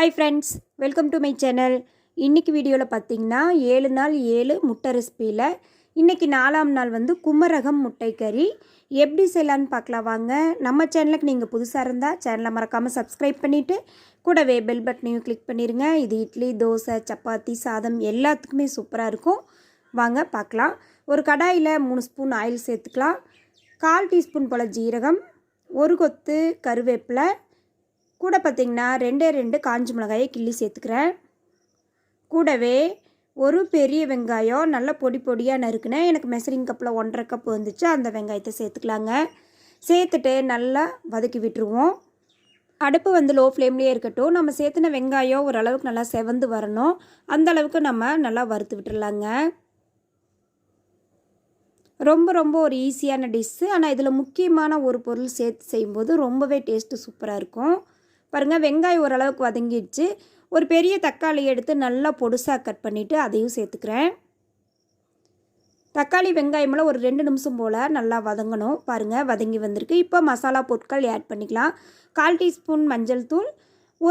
Hi friends, welcome to my channel. இன்றைக்கி வீடியோவில் பார்த்தீங்கன்னா 7 நாள் 7 முட்டை ரெசிப்பியில் இன்றைக்கி 4ஆம் நாள் வந்து குமரகம் முட்டை கறி எப்படி செய்யலான்னு பார்க்கலாம் வாங்க. நம்ம சேனலுக்கு நீங்கள் புதுசாக இருந்தால் சேனலை மறக்காமல் சப்ஸ்கிரைப் பண்ணிவிட்டு கூடவே பெல் பட்டனையும் கிளிக் பண்ணிடுங்க. இது இட்லி, தோசை, சப்பாத்தி, சாதம் எல்லாத்துக்குமே சூப்பராக இருக்கும். வாங்க பார்க்கலாம். ஒரு கடாயில் 3 ஸ்பூன் ஆயில் சேர்த்துக்கலாம். 1/4 டீஸ்பூன் போல் ஜீரகம், ஒரு கொத்து கருவேப்பிலை, கூட பார்த்திங்கன்னா 2 காஞ்ச மிளகாயை கிள்ளி சேர்த்துக்கிறேன். கூடவே ஒரு பெரிய வெங்காயம் நல்லா பொடி பொடியாக நறுக்குனேன். எனக்கு மெஷரிங் கப்பில் 1.5 கப் வந்துச்சு. அந்த வெங்காயத்தை சேர்த்துக்கலாங்க. சேர்த்துட்டு நல்லா வதக்கி விட்டுருவோம். அடுப்பு வந்து லோ ஃப்ளேம்லேயே இருக்கட்டும். நம்ம சேர்த்துன வெங்காயம் ஓரளவுக்கு நல்லா செவந்து வரணும். அந்த அளவுக்கு நம்ம நல்லா வறுத்து விட்டுடலாங்க. ரொம்ப ஒரு ஈஸியான டிஷ்ஷு. ஆனால் இதில் முக்கியமான ஒரு பொருள் சேர்த்து செய்யும்போது ரொம்பவே டேஸ்ட்டு சூப்பராக இருக்கும். பாருங்கள், வெங்காயம் ஓரளவுக்கு வதங்கிடுச்சு. ஒரு பெரிய தக்காளி எடுத்து நல்லா பொடுசாக கட் பண்ணிவிட்டு அதையும் சேர்த்துக்கிறேன். தக்காளி வெங்காயமெல்லாம் ஒரு 2 நிமிஷம் போல் நல்லா வதங்கணும். பாருங்கள், வதங்கி வந்திருக்கு. இப்போ மசாலா பொருட்கள் ஆட் பண்ணிக்கலாம். 1/4 டீஸ்பூன் மஞ்சள் தூள்,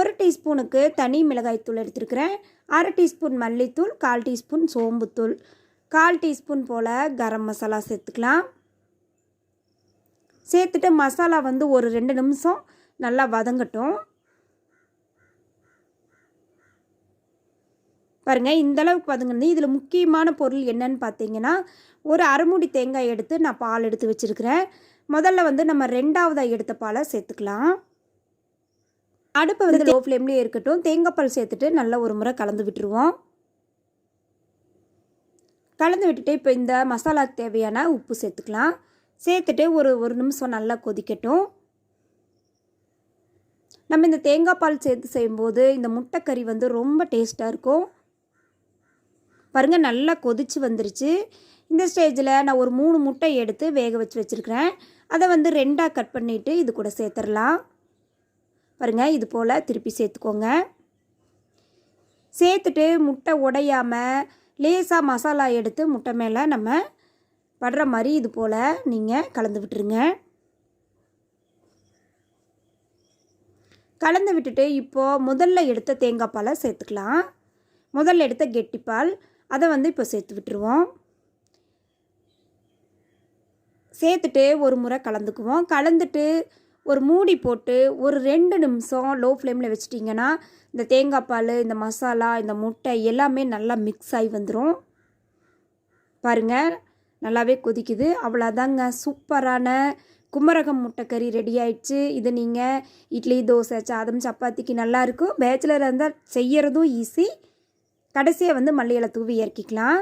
1 டீஸ்பூனுக்கு தனி மிளகாய் தூள் எடுத்துருக்கிறேன், 1/2 டீஸ்பூன் மல்லித்தூள், 1/4 டீஸ்பூன் சோம்புத்தூள், 1/4 டீஸ்பூன் போல் கரம் மசாலா சேர்த்துக்கலாம். சேர்த்துட்டு மசாலா வந்து ஒரு 2 நிமிஷம் நல்லா வதங்கட்டும். பாருங்கள், இந்தளவுக்கு வதங்கினது. இதில் முக்கியமான பொருள் என்னன்னு பார்த்தீங்கன்னா, ஒரு அரைமுடி தேங்காய் எடுத்து நான் பால் எடுத்து வச்சுருக்கிறேன். முதல்ல வந்து நம்ம 2ஆவதாக எடுத்த பாலை சேர்த்துக்கலாம். அடுப்பை வந்து லோ ஃப்ளேம்லேயே இருக்கட்டும். தேங்காய் பால் சேர்த்துட்டு நல்லா ஒரு முறை கலந்து விட்டுருவோம். கலந்து விட்டுட்டு இப்போ இந்த மசாலாவுக்கு தேவையான உப்பு சேர்த்துக்கலாம். சேர்த்துட்டு ஒரு நிமிஷம் நல்லா கொதிக்கட்டும். நம்ம இந்த தேங்காய் பால் சேர்த்து செய்யும்போது இந்த முட்டைக்கறி வந்து ரொம்ப டேஸ்ட்டாக இருக்கும். பாருங்கள், நல்லா கொதிச்சு வந்துருச்சு. இந்த ஸ்டேஜில் நான் ஒரு 3 முட்டை எடுத்து வேக வச்சுருக்கிறேன். அதை வந்து 2ஆக கட் பண்ணிவிட்டு இது கூட சேர்த்துடலாம். பாருங்கள், இது போல் திருப்பி சேர்த்துக்கோங்க. சேர்த்துட்டு முட்டை உடையாமல் லேசாக மசாலா எடுத்து முட்டை மேலே நம்ம படுற மாதிரி இது போல் நீங்கள் கலந்து விட்டுருங்க. கலந்து விட்டுட்டு இப்போது முதல்ல எடுத்த தேங்காய் பாலை சேர்த்துக்கலாம். முதல்ல எடுத்த கெட்டிப்பால் அதை வந்து இப்போ சேர்த்து விட்டுருவோம். சேர்த்துட்டு ஒரு முறை கலந்துக்குவோம். கலந்துட்டு ஒரு மூடி போட்டு ஒரு 2 நிமிஷம் லோ ஃப்ளேமில் வச்சிட்டிங்கன்னா இந்த தேங்காய் பால், இந்த மசாலா, இந்த முட்டை எல்லாமே நல்லா மிக்ஸ் ஆகி வந்துடும். பாருங்கள், நல்லாவே கொதிக்குது. அவ்வளோதாங்க, சூப்பரான குமரகம் முட்டைக்கறி ரெடி ஆயிடுச்சு. இது நீங்கள் இட்லி, தோசை, சாதம், சப்பாத்திக்கு நல்லாயிருக்கும். பேச்சுலர் இருந்தால் செய்கிறதும் ஈஸி. கடைசியாக வந்து மல்லி இலை தூவி இறக்கிக்கலாம்.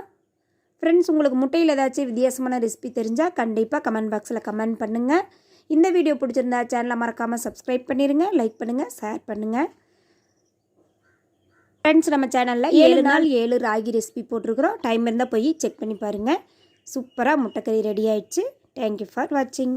ஃப்ரெண்ட்ஸ், உங்களுக்கு முட்டையில் ஏதாச்சும் வித்தியாசமான ரெசிபி தெரிஞ்சால் கண்டிப்பாக கமெண்ட் பாக்ஸில் கமெண்ட் பண்ணுங்கள். இந்த வீடியோ பிடிச்சிருந்தா சேனலை மறக்காமல் சப்ஸ்கிரைப் பண்ணிடுங்க, லைக் பண்ணுங்கள், ஷேர் பண்ணுங்கள். ஃப்ரெண்ட்ஸ், நம்ம சேனலில் 7 நாள் 7 ராகி ரெசிபி போட்டிருக்கிறோம். டைம் இருந்தால் போய் செக் பண்ணி பாருங்கள். சூப்பராக முட்டைக்கறி ரெடி ஆயிடுச்சு. தேங்க்யூ ஃபார் வாட்சிங்.